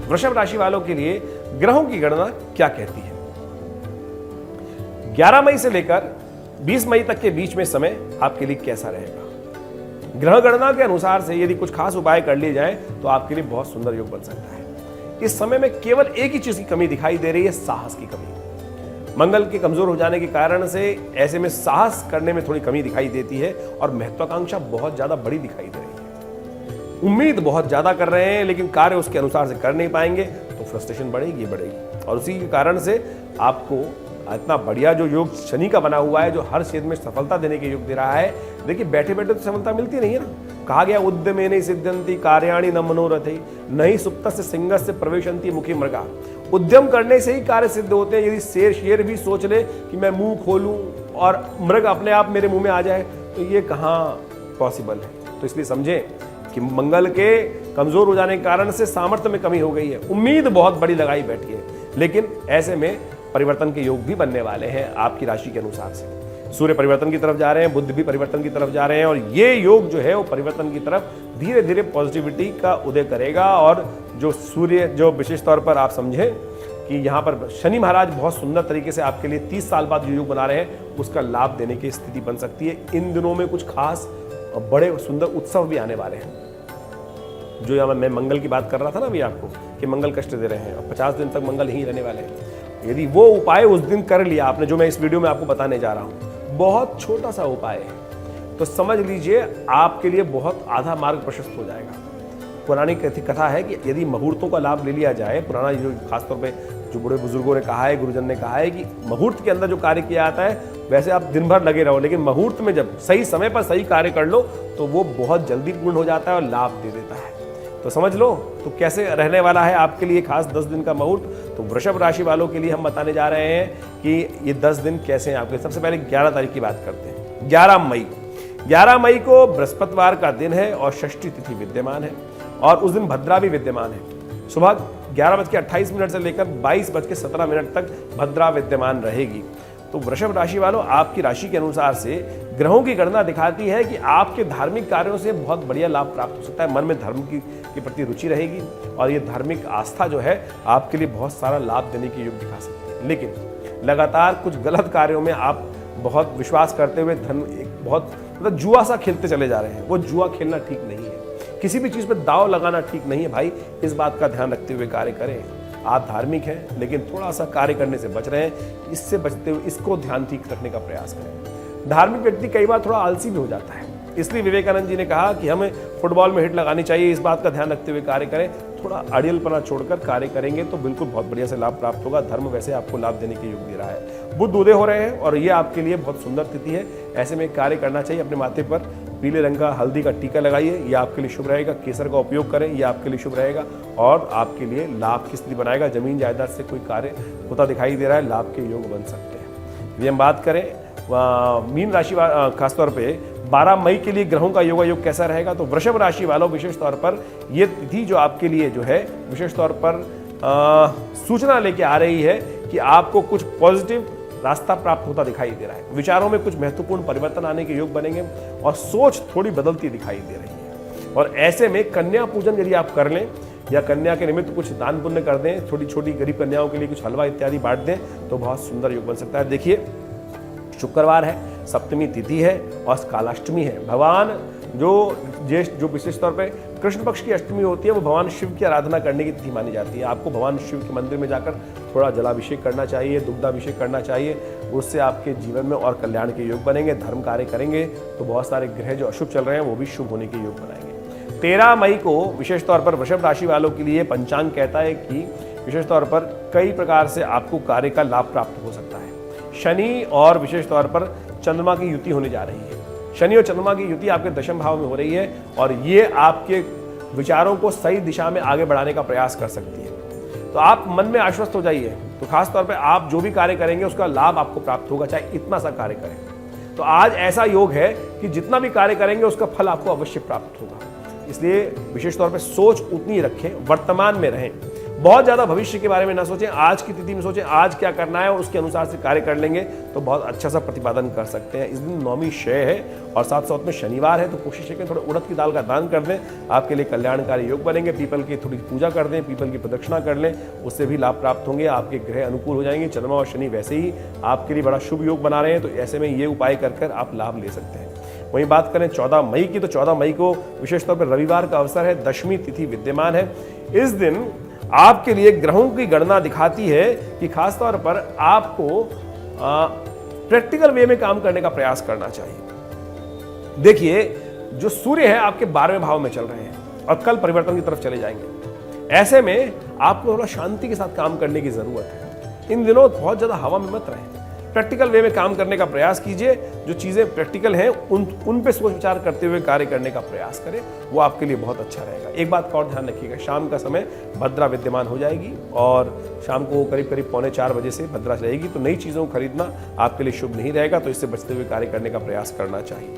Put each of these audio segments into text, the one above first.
वृषभ राशि वालों के लिए ग्रहों की गणना क्या कहती है? 11 मई से लेकर 20 मई तक के बीच में समय आपके लिए कैसा रहेगा? ग्रह गणना के अनुसार से यदि कुछ खास उपाय कर लिए जाए तो आपके लिए बहुत सुंदर योग बन सकता है। इस समय में केवल एक ही चीज की कमी दिखाई दे रही है, साहस की कमी। मंगल के कमजोर हो जाने के कारण से ऐसे में साहस करने में थोड़ी कमी दिखाई देती है और महत्वाकांक्षा बहुत ज्यादा बड़ी दिखाई दे रही है। उम्मीद बहुत ज्यादा कर रहे हैं लेकिन कार्य उसके अनुसार से कर नहीं पाएंगे तो फ्रस्ट्रेशन बढ़ेगी और उसी के कारण से आपको इतना बढ़िया जो योग शनि का बना हुआ है, जो हर क्षेत्र में सफलता देने के योग दे रहा है। देखिए बैठे बैठे तो सफलता मिलती नहीं है ना। कहा गया उद्यमेन सिद्ध्यन्ति कार्याणि न मनोरथे नहीं सुप्तस्य सिंहस्य प्रवेशन्ति मुखी मृगा। उद्यम करने से ही कार्य सिद्ध होते हैं। यदि शेर भी सोच ले कि मैं मुंह खोलूं और मृग अपने आप मेरे मुंह में आ जाए तो ये कहाँ पॉसिबल है। तो इसलिए समझें कि मंगल के कमजोर हो जाने के कारण से सामर्थ्य में कमी हो गई है। उम्मीद बहुत बड़ी लगाई बैठी है लेकिन ऐसे में परिवर्तन के योग भी बनने वाले हैं आपकी राशि के अनुसार से। सूर्य परिवर्तन की तरफ जा रहे हैं, बुध भी परिवर्तन की तरफ जा रहे हैं और ये योग जो है वो परिवर्तन की तरफ धीरे धीरे पॉजिटिविटी का उदय करेगा। और जो सूर्य जो विशेष तौर पर आप समझें कि यहाँ पर शनि महाराज बहुत सुंदर तरीके से आपके लिए 30 साल बाद जो योग बना रहे हैं उसका लाभ देने की स्थिति बन सकती है। इन दिनों में कुछ खास और बड़े सुंदर उत्सव भी आने वाले हैं। जो यहाँ मैं मंगल की बात कर रहा था ना अभी आपको कि मंगल कष्ट दे रहे हैं और 50 दिन तक मंगल ही रहने वाले हैं। यदि वो उपाय उस दिन कर लिया आपने, जो मैं इस वीडियो में आपको बताने जा रहा हूँ, बहुत छोटा सा उपाय है तो समझ लीजिए आपके लिए बहुत आधा मार्ग प्रशस्त हो जाएगा। पुरानी कथा है कि यदि मुहूर्तों का लाभ ले लिया जाए, पुराना जो खासतौर पे जो बड़े बुजुर्गों ने कहा है, गुरुजन ने कहा है कि मुहूर्त के अंदर जो कार्य किया जाता है वैसे आप दिन भर लगे रहो लेकिन मुहूर्त में जब सही समय पर सही कार्य कर लो तो वो बहुत जल्दी पूर्ण हो जाता है और लाभ दे देता है। तो समझ लो तो कैसे रहने वाला है आपके लिए खास 10 दिन का मुहूर्त। तो वृषभ राशि वालों के लिए हम बताने जा रहे हैं कि ये 10 दिन कैसे हैं आपके। सबसे पहले 11 तारीख की बात करते हैं। 11 मई को बृहस्पतिवार का दिन है और षष्ठी तिथि विद्यमान है और उस दिन भद्रा भी विद्यमान है। सुबह 11:28 से लेकर 22:17 तक भद्रा विद्यमान रहेगी। तो वृषभ राशि वालों आपकी राशि के अनुसार से ग्रहों की गणना दिखाती है कि आपके धार्मिक कार्यों से बहुत बढ़िया लाभ प्राप्त हो सकता है। मन में धर्म के प्रति रुचि रहेगी और ये धार्मिक आस्था जो है आपके लिए बहुत सारा लाभ देने की योग दिखा सकती है। लेकिन लगातार कुछ गलत कार्यों में आप बहुत विश्वास करते हुए धन एक बहुत मतलब जुआ सा खेलते चले जा रहे हैं। वो जुआ खेलना ठीक नहीं है। किसी भी चीज पर दाव लगाना ठीक नहीं है भाई। इस बात का ध्यान रखते हुए कार्य करें। आप धार्मिक हैं लेकिन थोड़ा सा कार्य करने से बच रहे हैं। इससे बचते हुए इसको ध्यान ठीक रखने का प्रयास करें। धार्मिक व्यक्ति कई बार थोड़ा आलसी भी हो जाता है, इसलिए विवेकानंद जी ने कहा कि हमें फुटबॉल में हिट लगानी चाहिए। इस बात का ध्यान रखते हुए कार्य करें। थोड़ा अड़ियलपना छोड़कर कार्य करेंगे तो बिल्कुल बहुत बढ़िया से लाभ प्राप्त होगा। धर्म वैसे आपको लाभ देने के योग दे रहा है। बुध उदय हो रहे हैं और ये आपके लिए बहुत सुंदर तिथि है। ऐसे में कार्य करना चाहिए। अपने माथे पर पीले रंग का हल्दी का टीका लगाइए, ये आपके लिए शुभ रहेगा। केसर का उपयोग करें, ये आपके लिए शुभ रहेगा और आपके लिए लाभ की स्थिति बनाएगा। जमीन जायदाद से कोई कार्य होता दिखाई दे रहा है, लाभ के योग बन सकते हैं। यदि हम बात करें मीन राशि खासतौर पे 12 मई के लिए ग्रहों का योग कैसा रहेगा, तो वृषभ राशि वालों विशेष तौर पर ये तिथि जो आपके लिए जो है विशेष तौर पर सूचना लेके आ रही है कि आपको कुछ पॉजिटिव रास्ता प्राप्त होता दिखाई दे रहा है। विचारों में कुछ महत्वपूर्ण परिवर्तन आने के योग बनेंगे और सोच थोड़ी बदलती दिखाई दे रही है। और ऐसे में कन्या पूजन यदि आप कर लें या कन्या के निमित्त कुछ दान पुण्य कर दें, छोटी छोटी गरीब कन्याओं के लिए कुछ हलवा इत्यादि बांट दें तो बहुत सुंदर योग बन सकता है। देखिए शुक्रवार है, सप्तमी तिथि है और कालाष्टमी है। भगवान जो विशेष तौर पर कृष्ण पक्ष की अष्टमी होती है वो भगवान शिव की आराधना करने की तिथि मानी जाती है। आपको भगवान शिव के मंदिर में जाकर थोड़ा जलाभिषेक करना चाहिए, दुग्धाभिषेक करना चाहिए। उससे आपके जीवन में और कल्याण के योग बनेंगे। धर्म कार्य करेंगे तो बहुत सारे ग्रह जो अशुभ चल रहे हैं वो भी शुभ होने के योग बनाएंगे। 13 मई को विशेष तौर पर वृषभ राशि वालों के लिए पंचांग कहता है कि विशेष तौर पर कई प्रकार से आपको कार्य का लाभ प्राप्त हो सकता है। शनि और विशेष तौर पर चंद्रमा की युति होने जा रही है। शनि और चंद्रमा की युति आपके दशम भाव में हो रही है और ये आपके विचारों को सही दिशा में आगे बढ़ाने का प्रयास कर सकती है। तो आप मन में आश्वस्त हो जाइए। तो खास तौर पे आप जो भी कार्य करेंगे उसका लाभ आपको प्राप्त होगा, चाहे इतना सा कार्य करें। तो आज ऐसा योग है कि जितना भी कार्य करेंगे उसका फल आपको अवश्य प्राप्त होगा। इसलिए विशेष तौर पे सोच उतनी रखें, वर्तमान में रहें। बहुत ज्यादा भविष्य के बारे में ना सोचें, आज की तिथि में सोचें आज क्या करना है और उसके अनुसार से कार्य कर लेंगे तो बहुत अच्छा सा प्रतिपादन कर सकते हैं। इस दिन नौमी शय है और साथ साथ में शनिवार है, तो कोशिश करें थोड़ा उड़द की दाल का दान कर दें, आपके लिए कल्याणकारी योग बनेंगे। पीपल की थोड़ी पूजा कर दें, पीपल की प्रदक्षिणा कर लें, उससे भी लाभ प्राप्त होंगे, आपके ग्रह अनुकूल हो जाएंगे। चंद्रमा और शनि वैसे ही आपके लिए बड़ा शुभ योग बना रहे हैं, तो ऐसे में ये उपाय कर आप लाभ ले सकते हैं। वहीं बात करें 14 मई की, तो 14 मई को विशेष तौर पर रविवार का अवसर है, दशमी तिथि विद्यमान है। इस दिन आपके लिए ग्रहों की गणना दिखाती है कि खासतौर पर आपको प्रैक्टिकल वे में काम करने का प्रयास करना चाहिए। देखिए, जो सूर्य है आपके 12वें भाव में चल रहे हैं और कल परिवर्तन की तरफ चले जाएंगे। ऐसे में आपको थोड़ा शांति के साथ काम करने की जरूरत है। इन दिनों बहुत ज्यादा हवा में मत रहें, प्रैक्टिकल वे में काम करने का प्रयास कीजिए। जो चीजें प्रैक्टिकल हैं उन पे सोच विचार करते हुए कार्य करने का प्रयास करें, वो आपके लिए बहुत अच्छा रहेगा। एक बात का और ध्यान रखिएगा, शाम का समय भद्रा विद्यमान हो जाएगी और शाम को करीब करीब 3:45 बजे से भद्रा रहेगी, तो नई चीजों को खरीदना आपके लिए शुभ नहीं रहेगा, तो इससे बचते हुए कार्य करने का प्रयास करना चाहिए।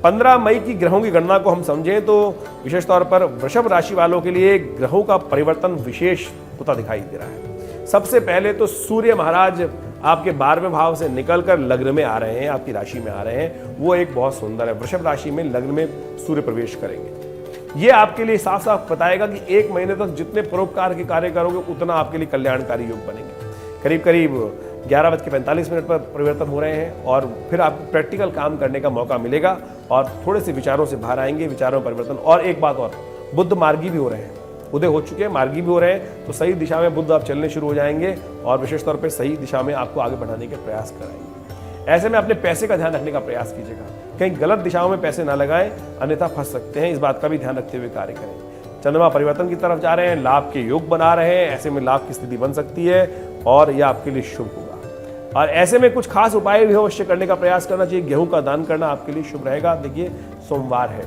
15 मई की ग्रहों की गणना को हम समझें तो विशेष तौर पर वृषभ राशि वालों के लिए ग्रहों का परिवर्तन विशेष होता दिखाई दे रहा है। सबसे पहले तो सूर्य महाराज आपके 12वें भाव से निकलकर लग्न में आ रहे हैं, आपकी राशि में आ रहे हैं, वो एक बहुत सुंदर है। वृषभ राशि में लग्न में सूर्य प्रवेश करेंगे। ये आपके लिए साफ साफ बताएगा कि 1 महीने तक जितने परोपकार के कार्य करोगे उतना आपके लिए कल्याणकारी योग बनेंगे। करीब करीब 11:45 पर परिवर्तन हो रहे हैं और फिर आपको प्रैक्टिकल काम करने का मौका मिलेगा और थोड़े से विचारों से बाहर आएंगे, विचारों में परिवर्तन। और एक बात और, बुध मार्गी भी हो रहे हैं, उदय हो चुके हैं, मार्गी भी हो रहे हैं, तो सही दिशा में बुध आप चलने शुरू हो जाएंगे और विशेष तौर पे सही दिशा में आपको आगे बढ़ाने के प्रयास कराएंगे। ऐसे में अपने पैसे का ध्यान रखने का प्रयास कीजिएगा, कहीं गलत दिशाओं में पैसे ना लगाएं, अन्यथा फंस सकते हैं। इस बात का भी ध्यान रखते हुए कार्य करें। चंद्रमा परिवर्तन की तरफ जा रहे हैं, लाभ के योग बना रहे हैं, ऐसे में लाभ की स्थिति बन सकती है और यह आपके लिए शुभ होगा। और ऐसे में कुछ खास उपाय भी अवश्य करने का प्रयास करना चाहिए। गेहूं का दान करना आपके लिए शुभ रहेगा। देखिए, सोमवार है,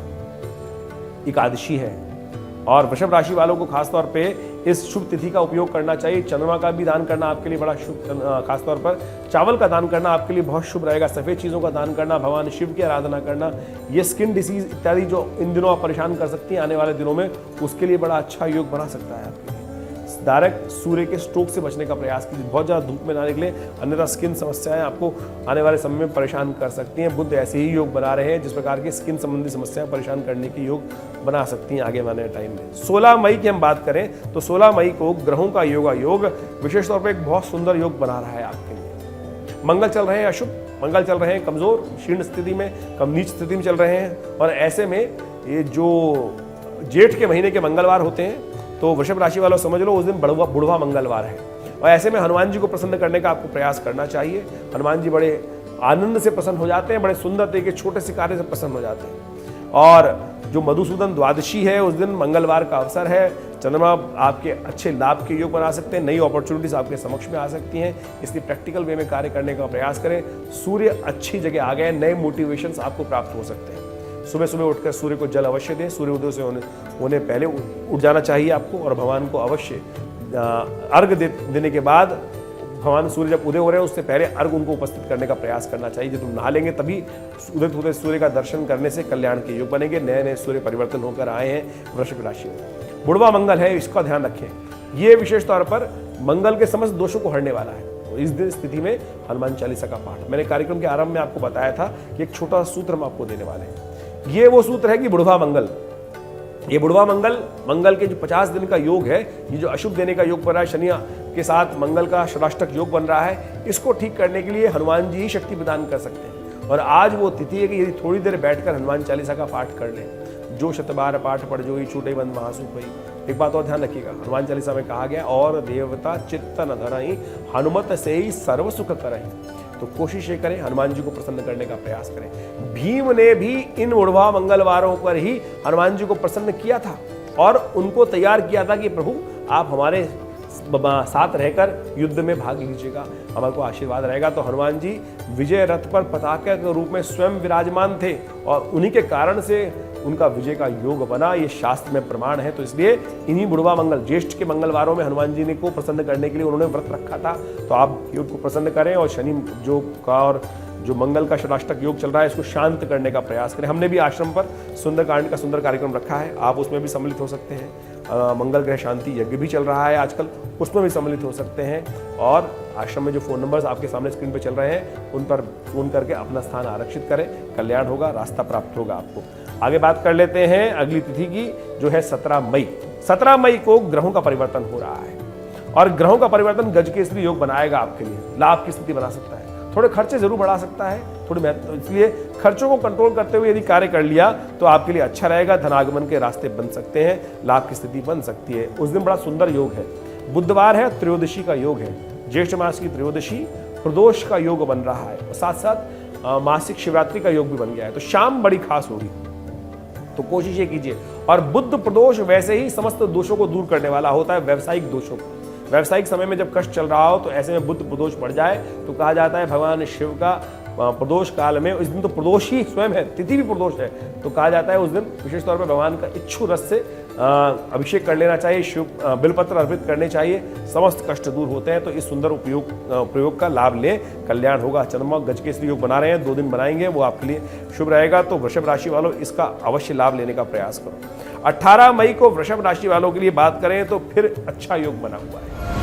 एकादशी है और वृषभ राशि वालों को खासतौर पे इस शुभ तिथि का उपयोग करना चाहिए। चंद्रमा का भी दान करना आपके लिए बड़ा शुभ, खासतौर पर चावल का दान करना आपके लिए बहुत शुभ रहेगा। सफेद चीजों का दान करना, भगवान शिव की आराधना करना, ये स्किन डिसीज इत्यादि जो इन दिनों आप परेशान कर सकती हैं आने वाले दिनों में, उसके लिए बड़ा अच्छा योग बना सकता है आपके लिए। डायरेक्ट सूर्य के स्ट्रोक से बचने का प्रयास कीजिए, बहुत ज़्यादा धूप में ना निकले, अन्यथा स्किन समस्याएं आपको आने वाले समय में परेशान कर सकती हैं। बुध ऐसे ही योग बना रहे हैं जिस प्रकार की स्किन संबंधी समस्याएं परेशान करने की योग बना सकती हैं आगे आने टाइम में। 16 मई की हम बात करें तो 16 मई को ग्रहों का योग विशेष तौर पर एक बहुत सुंदर योग बना रहा है आपके लिए। मंगल चल रहे हैं अशुभ, मंगल चल रहे हैं कमजोर, क्षीण स्थिति में, कम नीच स्थिति में चल रहे हैं और ऐसे में ये जो जेठ के महीने के मंगलवार होते हैं तो वृषभ राशि वालों समझ लो उस दिन बुढ़वा मंगलवार है और ऐसे में हनुमान जी को प्रसन्न करने का आपको प्रयास करना चाहिए। हनुमान जी बड़े आनंद से प्रसन्न हो जाते हैं, बड़े सुंदर तरीके छोटे से कार्य से प्रसन्न हो जाते हैं। और जो मधुसूदन द्वादशी है उस दिन मंगलवार का अवसर है। चंद्रमा आपके अच्छे लाभ के योग बना सकते हैं, नई अपॉर्चुनिटीज आपके समक्ष में आ सकती हैं, इसलिए प्रैक्टिकल वे में कार्य करने का प्रयास करें। सूर्य अच्छी जगह आ गए, नए मोटिवेशंस आपको प्राप्त हो सकते हैं। सुबह सुबह उठकर सूर्य को जल अवश्य दें, सूर्य उदय से होने पहले उठ जाना चाहिए आपको और भगवान को अवश्य अर्घ देने के बाद, भगवान सूर्य जब उदय हो रहे हैं उससे पहले अर्घ उनको उपस्थित करने का प्रयास करना चाहिए। जब तुम नहा लेंगे तभी उदित होते सूर्य का दर्शन करने से कल्याण के योग बनेंगे। नए नए सूर्य परिवर्तन होकर आए हैं वृषभ राशि में। बुढ़वा मंगल है, इसका ध्यान रखें, ये विशेष तौर पर मंगल के समस्त दोषों को हरने वाला है। इस दिन स्थिति में हनुमान चालीसा का पाठ, मैंने कार्यक्रम के आरंभ में आपको बताया था कि एक छोटा सूत्र हम आपको देने वाले हैं। ये वो सूत्र है कि बुढ़वा मंगल, ये बुढ़वा मंगल के जो 50 दिन का योग है, ये जो अशुभ देने का योग बन रहा है, शनि के साथ मंगल का षडाष्टक योग बन रहा है, इसको ठीक करने के लिए हनुमान जी ही शक्ति प्रदान कर सकते हैं। और आज वो तिथि है कि यदि थोड़ी देर बैठकर हनुमान चालीसा का पाठ कर लें, जो शतबार पाठ पढ़ जोई छूटे बंद महासूप भई। एक बात और ध्यान रखिएगा, हनुमान चालीसा में कहा गया और देवता चित्त न धरई हनुमत से ही सर्व सुख करई। तो कोशिश ये करें हनुमान जी को प्रसन्न करने का प्रयास करें। भीम ने भी इन बुढ़वा मंगलवारों पर ही हनुमान जी को प्रसन्न किया था और उनको तैयार किया था कि प्रभु आप हमारे साथ रहकर युद्ध में भाग लीजिएगा, हमारे को आशीर्वाद रहेगा। तो हनुमान जी विजय रथ पर पताका के रूप में स्वयं विराजमान थे और उन्हीं के कारण से उनका विजय का योग बना, ये शास्त्र में प्रमाण है। तो इसलिए इन्हीं बुढ़वा मंगल, ज्येष्ठ के मंगलवारों में हनुमान जी ने को प्रसन्न करने के लिए उन्होंने व्रत रखा था। तो आप योग को प्रसन्न करें और शनि योग का और जो मंगल का षडाष्टक योग चल रहा है इसको शांत करने का प्रयास करें। हमने भी आश्रम पर सुंदरकांड का सुंदर कार्यक्रम रखा है, आप उसमें भी सम्मिलित हो सकते हैं। मंगल ग्रह शांति यज्ञ भी चल रहा है आजकल, उसमें भी सम्मिलित हो सकते हैं। और आश्रम में जो फ़ोन नंबर्स आपके सामने स्क्रीन पर चल रहे हैं उन पर फ़ोन करके अपना स्थान आरक्षित करें, कल्याण होगा, रास्ता प्राप्त होगा आपको। आगे बात कर लेते हैं अगली तिथि की, जो है 17 मई। 17 मई को ग्रहों का परिवर्तन हो रहा है और ग्रहों का परिवर्तन गजकेसरी योग बनाएगा आपके लिए, लाभ की स्थिति बना सकता है, थोड़े खर्चे जरूर बढ़ा सकता है, थोड़ी महत्व, इसलिए खर्चों को कंट्रोल करते हुए यदि कार्य कर लिया तो आपके लिए अच्छा रहेगा। धनागमन के रास्ते बन सकते हैं, लाभ की स्थिति बन सकती है। उस दिन बड़ा सुंदर योग है, बुधवार है, त्रयोदशी का योग है, ज्येष्ठ मास की त्रयोदशी, प्रदोष का योग बन रहा है और साथ साथ मासिक शिवरात्रि का योग भी बन गया है, तो शाम बड़ी खास होगी, तो कोशिश ये कीजिए। और बुध प्रदोष वैसे ही समस्त दोषों को दूर करने वाला होता है, व्यावसायिक दोषों को। व्यावसायिक समय में जब कष्ट चल रहा हो तो ऐसे में बुध प्रदोष पड़ जाए तो कहा जाता है भगवान शिव का प्रदोष काल में, इस दिन तो प्रदोष ही स्वयं है, तिथि भी प्रदोष है, तो कहा जाता है उस दिन विशेष तौर पर भगवान का इच्छु रस से अभिषेक कर लेना चाहिए, शिव बिलपत्र अर्पित करने चाहिए, समस्त कष्ट दूर होते हैं। तो इस सुंदर प्रयोग का लाभ लें, कल्याण होगा। चंद्रमा गजकेसरी योग बना रहे हैं, 2 दिन बनाएंगे, वो आपके लिए शुभ रहेगा। तो वृषभ राशि वालों इसका अवश्य लाभ लेने का प्रयास करो। 18 मई को वृषभ राशि वालों के लिए बात करें तो फिर अच्छा योग बना हुआ है।